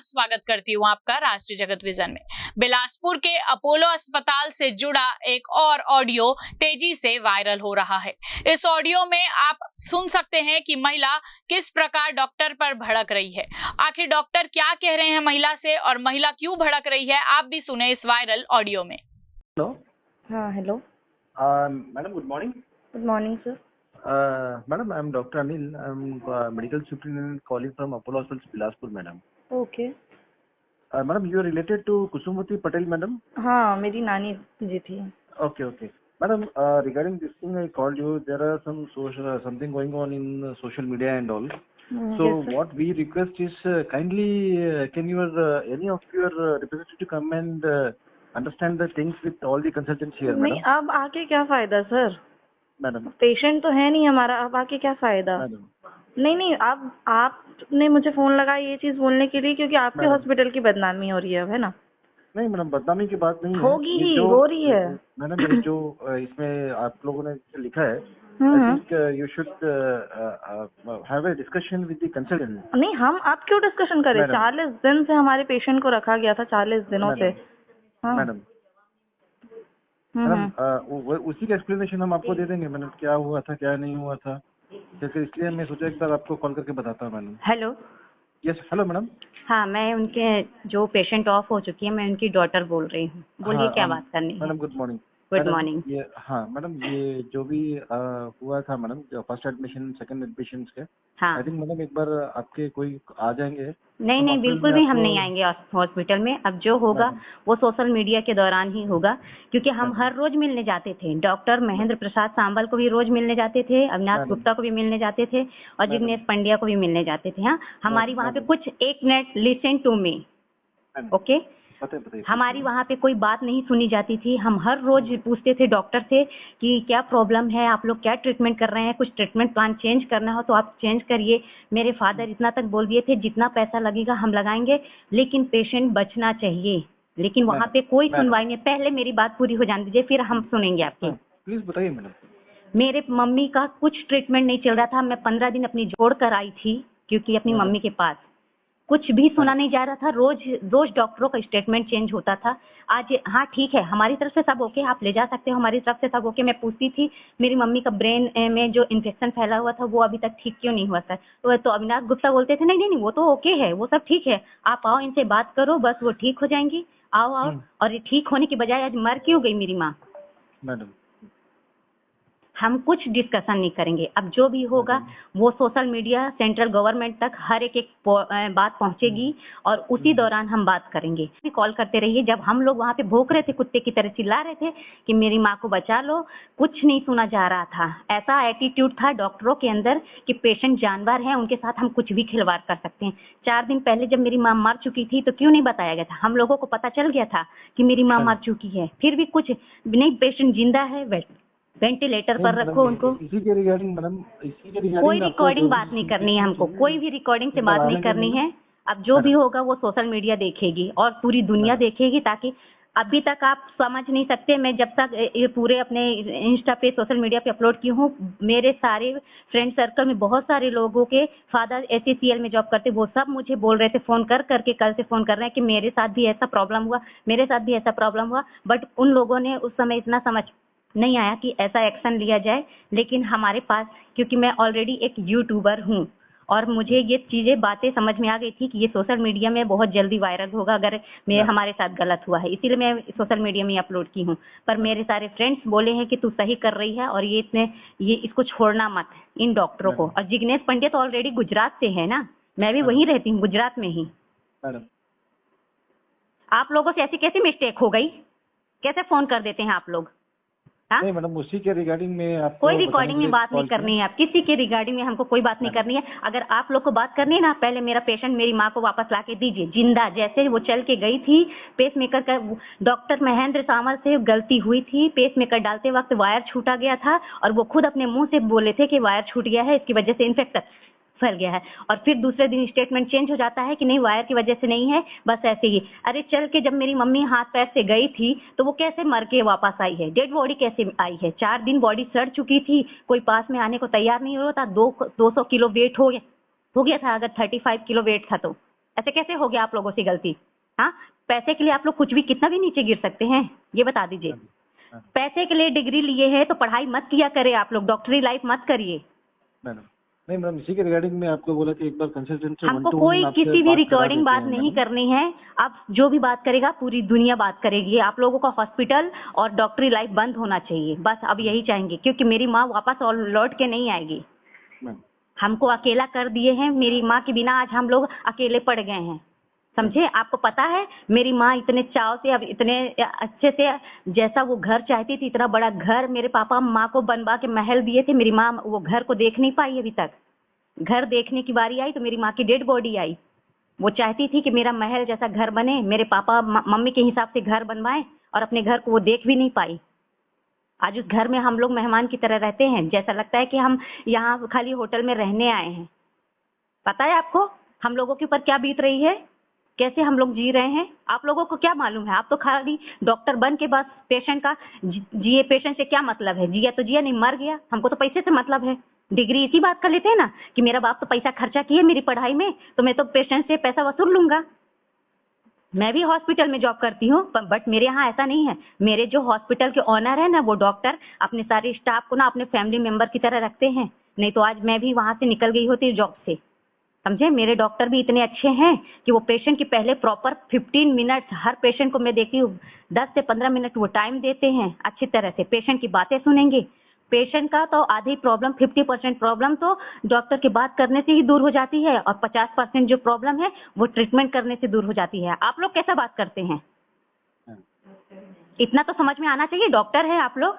स्वागत करती हूँ आपका राष्ट्रीय जगत विजन में। बिलासपुर के अपोलो अस्पताल से जुड़ा एक और ऑडियो तेजी से वायरल हो रहा है। इस ऑडियो में आप सुन सकते हैं कि महिला किस प्रकार डॉक्टर पर भड़क रही है। आखिर डॉक्टर क्या कह रहे हैं महिला से और महिला क्यों भड़क रही है, आप भी सुने इस वायरल ऑडियो में। हेलो। हाँ, hello. Madam good morning. Good morning sir. Madam, I'm Dr. Anil. I'm medical superintendent calling from Apollo Hospitals, Bilaspur, madam. Okay. Madam, you are related to Kusumati Patel, madam? हाँ, मेरी नानी जी थी। Okay. Madam, regarding this thing, I called you. There are some something going on in social media and all. So yes, what we request is kindly can any of your representative come and understand the things with all the consultants here, madam? नहीं, अब आके क्या फायदा sir? Madam patient तो है नहीं हमारा, अब आके क्या फायदा? मैडम नहीं, अब आपने मुझे फोन लगाया ये चीज बोलने के लिए क्योंकि आपके हॉस्पिटल की बदनामी हो रही है ना? नहीं मैडम, बदनामी की बात नहीं होगी है, ही, हो रही है मैडम। ये जो इसमें आप लोगों ने लिखा है, I think you should have a discussion with the consultant. नहीं, हम आप क्यों डिस्कशन करें? 40 दिन से हमारे पेशेंट को रखा गया था, 40 दिनों से। मैडम उसी का एक्सप्लेनेशन हम आपको दे देंगे मैडम, क्या हुआ था क्या नहीं हुआ था, जैसे इसलिए मैं सोचा एक बार आपको कॉल करके बताता हूँ madam. Hello. Yes hello madam. हाँ, मैं उनके जो पेशेंट ऑफ हो चुकी है, मैं उनकी डॉटर बोल रही हूँ। बोलिए क्या बात करनी है। Madam good morning. Good morning. हाँ मैडम, ये जो भी हुआ था मैडम, जो फर्स्ट एडमिशन सेकंड एडमिशन के, हाँ। आई थिंक मैडम एक बार आपके कोई आ जाएंगे। नहीं, बिल्कुल भी हम नहीं आएंगे हॉस्पिटल में। अब जो होगा वो सोशल मीडिया के दौरान ही होगा, क्योंकि हम हर रोज मिलने जाते थे। डॉक्टर महेंद्र प्रसाद सांबल को भी रोज मिलने जाते थे, अविनाश गुप्ता को भी मिलने जाते थे और जिग्नेश पंड्या को भी मिलने जाते थे। हाँ, हमारी वहाँ पे कुछ एक minute listen to me, okay. हमारी वहाँ पे कोई बात नहीं सुनी जाती थी। हम हर रोज पूछते थे डॉक्टर से कि क्या प्रॉब्लम है, आप लोग क्या ट्रीटमेंट कर रहे हैं, कुछ ट्रीटमेंट प्लान चेंज करना हो तो आप चेंज करिए। मेरे फादर इतना तक बोल दिए थे, जितना पैसा लगेगा हम लगाएंगे, लेकिन पेशेंट बचना चाहिए। लेकिन वहाँ पे कोई सुनवाई नहीं। पहले मेरी बात पूरी हो जाने दीजिए, फिर हम सुनेंगे आपकी। प्लीज बताइए मैडम। मेरे मम्मी का कुछ ट्रीटमेंट नहीं चल रहा था। मैं 15 दिन अपनी जोड़ कर आई थी, क्योंकि अपनी मम्मी के पास कुछ भी सुना नहीं जा रहा था। रोज डॉक्टरों का स्टेटमेंट चेंज होता था। आज हाँ ठीक है, हमारी तरफ से सब ओके, आप ले जा सकते हो, हमारी तरफ से सब ओके। मैं पूछती थी मेरी मम्मी का ब्रेन में जो इन्फेक्शन फैला हुआ था वो अभी तक ठीक क्यों नहीं हुआ सर? तो अविनाश गुप्ता बोलते थे नहीं वो तो ओके है, वो सब ठीक है, आप आओ इनसे बात करो, बस वो ठीक हो जाएंगी। आओ। और ठीक होने की बजाय आज मर क्यों गई मेरी माँ? मैडम हम कुछ डिस्कशन नहीं करेंगे। अब जो भी होगा वो सोशल मीडिया, सेंट्रल गवर्नमेंट तक हर एक बात पहुंचेगी और उसी दौरान हम बात करेंगे। कॉल करते रहिए। जब हम लोग वहाँ पे भौंक रहे थे, कुत्ते की तरह चिल्ला रहे थे कि मेरी माँ को बचा लो, कुछ नहीं सुना जा रहा था। ऐसा एटीट्यूड था डॉक्टरों के अंदर कि पेशेंट जानवर है, उनके साथ हम कुछ भी खिलवाड़ कर सकते हैं। 4 दिन पहले जब मेरी माँ मर चुकी थी तो क्यों नहीं बताया गया था? हम लोगों को पता चल गया था कि मेरी माँ मर चुकी है, फिर भी कुछ नहीं। पेशेंट जिंदा है, वेंटिलेटर पर रखो उनको। इसी के रिगार्डिंग मैडम, कोई रिकॉर्डिंग बात नहीं करनी है हमको, कोई भी रिकॉर्डिंग से बात नहीं करनी है। अब जो भी होगा वो सोशल मीडिया देखेगी और पूरी दुनिया देखेगी, ताकि अभी तक आप समझ नहीं सकते। मैं जब तक ये पूरे अपने इंस्टा पे, सोशल मीडिया पे अपलोड की हूँ, मेरे सारे फ्रेंड सर्कल में बहुत सारे लोगों के फादर SCCL में जॉब करते, वो सब मुझे बोल रहे थे, फोन करके कल से फोन कर रहे हैं कि मेरे साथ भी ऐसा प्रॉब्लम हुआ, मेरे साथ भी ऐसा प्रॉब्लम हुआ। बट उन लोगों ने उस समय इतना समझ नहीं आया कि ऐसा एक्शन लिया जाए। लेकिन हमारे पास, क्योंकि मैं ऑलरेडी एक यूट्यूबर हूँ और मुझे ये चीजें बातें समझ में आ गई थी कि ये सोशल मीडिया में बहुत जल्दी वायरल होगा अगर हमारे साथ गलत हुआ है, इसीलिए मैं सोशल मीडिया में अपलोड की हूँ। पर मेरे सारे फ्रेंड्स बोले हैं कि तू सही कर रही है और ये इसको छोड़ना मत, इन डॉक्टरों को। और जिग्नेश पंडित तो ऑलरेडी गुजरात से है ना, मैं भी वहीं रहती हूँ, गुजरात में ही। आप लोगों से ऐसी कैसी मिस्टेक हो गई? कैसे फोन कर देते हैं आप लोग? नहीं मैडम, उसी के रिगार्डिंग में आपको कोई रिकॉर्डिंग में बात नहीं करनी है। आप किसी के रिगार्डिंग में हमको कोई बात नहीं करनी है। अगर आप लोग को बात करनी है ना, पहले मेरा पेशेंट, मेरी माँ को वापस लाके दीजिए जिंदा, जैसे वो चल के गई थी। पेसमेकर का डॉक्टर महेंद्र सांवल से गलती हुई थी, पेसमेकर डालते वक्त वायर छूटा गया था और वो खुद अपने मुंह से बोले थे कि वायर छूट गया है, इसकी वजह से इन्फेक्शन फैल गया है। और फिर दूसरे दिन स्टेटमेंट चेंज हो जाता है कि नहीं, वायर की वजह से नहीं है, बस ऐसे ही। अरे चल के जब मेरी मम्मी हाथ पैर से गई थी तो वो कैसे मर के वापस आई है? डेड बॉडी कैसे आई है? 4 दिन बॉडी सड़ चुकी थी, कोई पास में आने को तैयार नहीं हो रहा था। 200 किलो वेट हो गया था, अगर 35 किलो वेट था तो ऐसे कैसे हो गया आप लोगों से गलती? हाँ, पैसे के लिए आप लोग कुछ भी कितना भी नीचे गिर सकते हैं, ये बता दीजिए। पैसे के लिए डिग्री लिए हैं तो पढ़ाई मत किया करें आप लोग, डॉक्टरी लाइफ मत करिए। मैडम नहीं मैडम, इसी के रिगार्डिंग में आपको बोला कि एक बार कंसल्टेंट से हमको कोई किसी भी रिकॉर्डिंग बात नहीं करनी है। अब जो भी बात करेगा पूरी दुनिया बात करेगी। आप लोगों का हॉस्पिटल और डॉक्टरी लाइफ बंद होना चाहिए, बस अब यही चाहेंगे, क्योंकि मेरी माँ वापस और लौट के नहीं आएगी। हमको अकेला कर दिए हैं, मेरी माँ के बिना आज हम लोग अकेले पड़ गए हैं, समझे? आपको पता है मेरी माँ इतने चाव से, अब इतने अच्छे से, जैसा वो घर चाहती थी इतना बड़ा घर मेरे पापा माँ को बनवा के महल दिए थे, मेरी माँ वो घर को देख नहीं पाई अभी तक। घर देखने की बारी आई तो मेरी माँ की डेड बॉडी आई। वो चाहती थी कि मेरा महल जैसा घर बने, मेरे पापा मम्मी के हिसाब से घर बनवाए, और अपने घर को वो देख भी नहीं पाई। आज उस घर में हम लोग मेहमान की तरह रहते हैं, जैसा लगता है कि हम यहाँ खाली होटल में रहने आए हैं। पता है आपको हम लोगों के ऊपर क्या बीत रही है, कैसे हम लोग जी रहे हैं? आप लोगों को क्या मालूम है? आप तो खाली डॉक्टर बन के बस पेशेंट का जिए, पेशेंट से क्या मतलब है? जिया तो जिया नहीं, मर गया। हमको तो पैसे से मतलब है। डिग्री इसी बात कर लेते हैं ना कि मेरा बाप तो पैसा खर्चा किया मेरी पढ़ाई में, तो मैं तो पेशेंट से पैसा वसूल लूंगा। मैं भी हॉस्पिटल में जॉब करती हूँ, बट मेरे यहाँ ऐसा नहीं है। मेरे जो हॉस्पिटल के ऑनर है ना, वो डॉक्टर अपने सारे स्टाफ को ना अपने फैमिली मेंबर की तरह रखते हैं, नहीं तो आज मैं भी वहां से निकल गई होती जॉब से, समझे? मेरे डॉक्टर भी इतने अच्छे हैं कि वो पेशेंट के पहले प्रॉपर 15 मिनट, हर पेशेंट को मैं देखती हूँ 10 से 15 मिनट वो टाइम देते हैं, अच्छी तरह से पेशेंट की बातें सुनेंगे। पेशेंट का तो आधी प्रॉब्लम, 50% प्रॉब्लम तो डॉक्टर की बात करने से ही दूर हो जाती है, और 50% जो प्रॉब्लम है वो ट्रीटमेंट करने से दूर हो जाती है। आप लोग कैसा बात करते हैं? इतना तो समझ में आना चाहिए, डॉक्टर है आप लोग।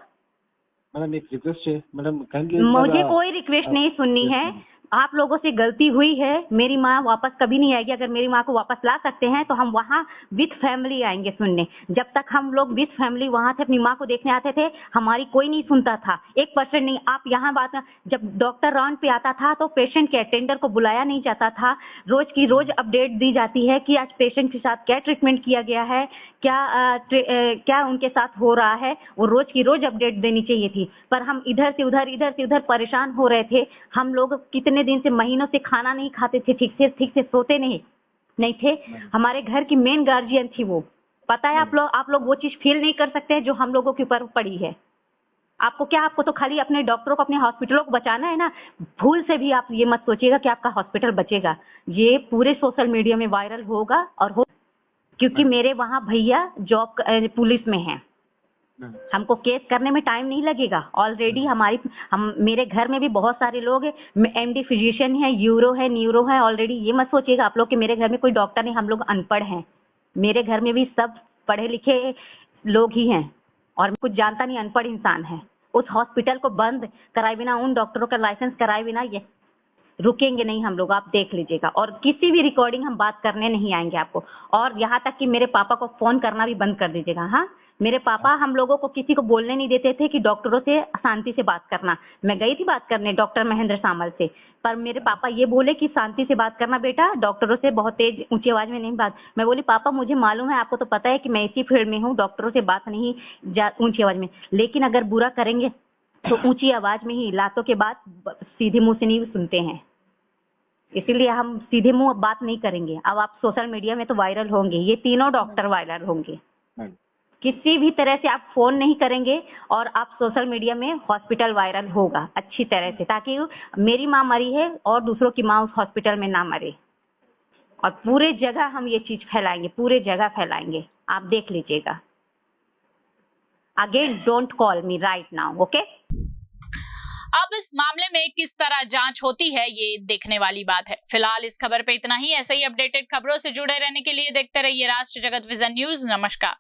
मैडम एक रिक्वेस्ट है मैडम, मुझे कोई रिक्वेस्ट नहीं सुननी है। आप लोगों से गलती हुई है, मेरी माँ वापस कभी नहीं आएगी। अगर मेरी माँ को वापस ला सकते हैं तो हम वहाँ विथ फैमिली आएंगे सुनने। जब तक हम लोग विथ फैमिली वहाँ थे, अपनी माँ को देखने आते थे, हमारी कोई नहीं सुनता था, 1% नहीं। आप यहाँ बात, जब डॉक्टर राउंड पे आता था तो पेशेंट के अटेंडर को बुलाया नहीं जाता था, रोज की रोज अपडेट दी जाती है कि आज पेशेंट के साथ क्या ट्रीटमेंट किया गया है, क्या उनके साथ हो रहा है, वो रोज की रोज अपडेट देनी चाहिए थी। पर हम इधर से उधर परेशान हो रहे थे। हम लोग कितने दिन से, महीनों से खाना नहीं खाते थे, ठीक से सोते नहीं थे। हमारे घर की मेन गार्जियन थी वो। पता है आप लोग वो चीज फील नहीं कर सकते जो हम लोगों के ऊपर पड़ी है। आपको तो खाली अपने डॉक्टरों को, अपने हॉस्पिटलों को बचाना है ना। भूल से भी आप ये मत सोचिएगा कि आपका हॉस्पिटल बचेगा। ये पूरे सोशल मीडिया में वायरल होगा और क्योंकि मेरे वहाँ भैया जॉब पुलिस में हैं। हमको केस करने में टाइम नहीं लगेगा। ऑलरेडी मेरे घर में भी बहुत सारे लोग MD फिजिशियन है, यूरो है, न्यूरो है। ऑलरेडी ये मत सोचिएगा आप लोग कि मेरे घर में कोई डॉक्टर नहीं, हम लोग अनपढ़ हैं। मेरे घर में भी सब पढ़े लिखे लोग ही हैं, और कुछ जानता नहीं अनपढ़ इंसान है। उस हॉस्पिटल को बंद कराए बिना, उन डॉक्टरों का लाइसेंस कराए बिना ये रुकेंगे नहीं हम लोग, आप देख लीजिएगा। और किसी भी रिकॉर्डिंग हम बात करने नहीं आएंगे आपको। और यहाँ तक कि मेरे पापा को फोन करना भी बंद कर दीजिएगा। हाँ, मेरे पापा हम लोगों को किसी को बोलने नहीं देते थे कि डॉक्टरों से शांति से बात करना। मैं गई थी बात करने डॉक्टर महेंद्र सामल से, पर मेरे पापा ये बोले कि शांति से बात करना बेटा, डॉक्टरों से बहुत तेज ऊंची आवाज में नहीं बात। मैं बोली पापा मुझे मालूम है, आपको तो पता है कि मैं इसी फील्ड में हूँ, डॉक्टरों से बात नहीं ऊंची आवाज में, लेकिन अगर बुरा करेंगे तो ऊंची आवाज में ही, लातों के बाद सीधे मुंह से नहीं सुनते हैं। इसीलिए हम सीधे मुंह बात नहीं करेंगे। अब आप सोशल मीडिया में तो वायरल होंगे, ये तीनों डॉक्टर वायरल होंगे। किसी भी तरह से आप फोन नहीं करेंगे और आप सोशल मीडिया में हॉस्पिटल वायरल होगा अच्छी तरह से, ताकि मेरी माँ मरी है और दूसरों की माँ उस हॉस्पिटल में ना मरे। और पूरे जगह हम ये चीज फैलाएंगे, पूरे जगह फैलाएंगे, आप देख लीजिएगा। Again don't call me right now, okay? अब इस मामले में किस तरह जांच होती है ये देखने वाली बात है। फिलहाल इस खबर पे इतना ही। ऐसे ही अपडेटेड खबरों से जुड़े रहने के लिए देखते रहिए राष्ट्र जगत विजन न्यूज। नमस्कार।